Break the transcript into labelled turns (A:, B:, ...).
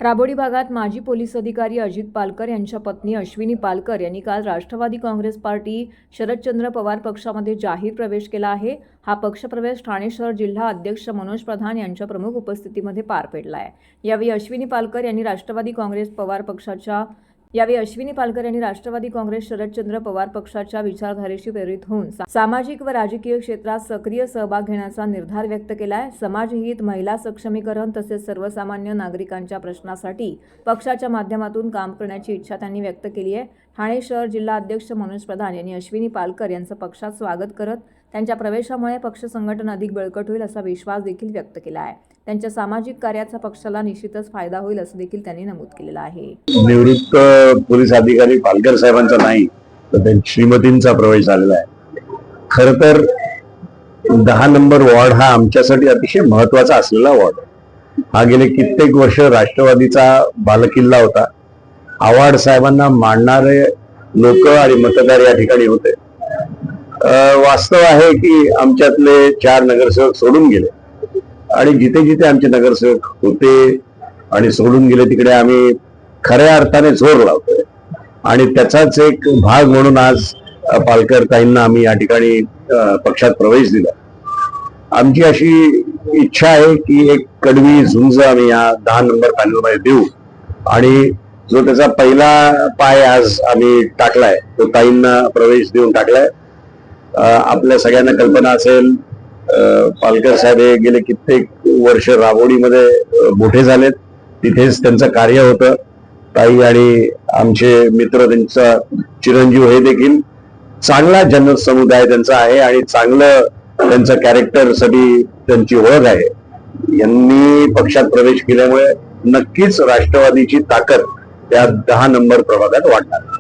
A: राबोडी भागात माजी पोलीस अधिकारी अजित पालकर यांच्या पत्नी अश्विनी पालकर यांनी काल राष्ट्रवादी काँग्रेस पार्टी शरदचंद्र पवार पक्षामध्ये जाहीर प्रवेश केला आहे। हा पक्षप्रवेश ठाणे शहर जिल्हा अध्यक्ष मनोज प्रधान यांच्या प्रमुख उपस्थितीमध्ये पार पडला आहे। यावेळी अश्विनी पालकर यांनी राष्ट्रवादी काँग्रेस शरदचंद्र पवार पक्षाच्या विचारधारेशी प्रेरित होऊन सामाजिक व राजकीय क्षेत्रात सक्रिय सहभाग घेण्याचा निर्धार व्यक्त केला आहे। समाजहित, महिला सक्षमीकरण तसेच सर्वसामान्य नागरिकांच्या प्रश्नासाठी पक्षाच्या माध्यमातून काम करण्याची इच्छा त्यांनी व्यक्त केली आहे। ठाणे शहर जिल्हा अध्यक्ष मनोज प्रधान यांनी अश्विनी पालकर यांचं पक्षात स्वागत करत त्यांच्या प्रवेशामुळे पक्ष संघटन अधिक बळकट होईल असा विश्वास देखील व्यक्त केला आहे। त्यांच्या सामाजिक कार्याचा पक्षाला निश्चितच फायदा होईल असं देखील त्यांनी नमूद केलेलं आहे।
B: निवृत्त पोलीस अधिकारी पालकर साहेबांचा नाही तर त्यांच्या श्रीमतींचा प्रवेश झालेला आहे। खर तर 10 नंबर वॉर्ड हा आमच्यासाठी अतिशय महत्वाचा असलेला वॉर्ड आहे। हा गेले कित्येक वर्ष राष्ट्रवादीचा बालेकिल्ला होता। आव्हाड साहेबांना मानणारे लोक आणि मतदार या ठिकाणी होते। वास्तव आहे की आमच्यातले 4 नगरसेवक सोडून गेले आणि जिथे जिथे आमचे नगरसेवक होते आणि सोडून गेले तिकडे आम्ही खऱ्या अर्थाने जोर लावतोय आणि त्याचाच एक भाग म्हणून आज पालकर ताईंना आम्ही या ठिकाणी पक्षात प्रवेश दिला। आमची अशी इच्छा आहे की एक कडवी झुंज आम्ही या 10 नंबर पॅनलमध्ये देऊ आणि जो त्याचा पहिला पाय आज आम्ही टाकलाय तो ताईंना प्रवेश देऊन टाकलाय। आपल्या सगळ्यांना कल्पना असेल पालकर साहेब हे गेले कित्येक वर्ष राबोडीमध्ये मोठे झालेत, तिथेच त्यांचं कार्य होतं। ताई आणि आमचे मित्र त्यांचा चिरंजीव हे देखील चांगला जनसमुदाय त्यांचा आहे आणि चांगलं त्यांचं कॅरेक्टरसाठी त्यांची ओळख आहे। यांनी पक्षात प्रवेश केल्यामुळे नक्कीच राष्ट्रवादीची ताकद त्या 10 नंबर प्रभागात वाढणार।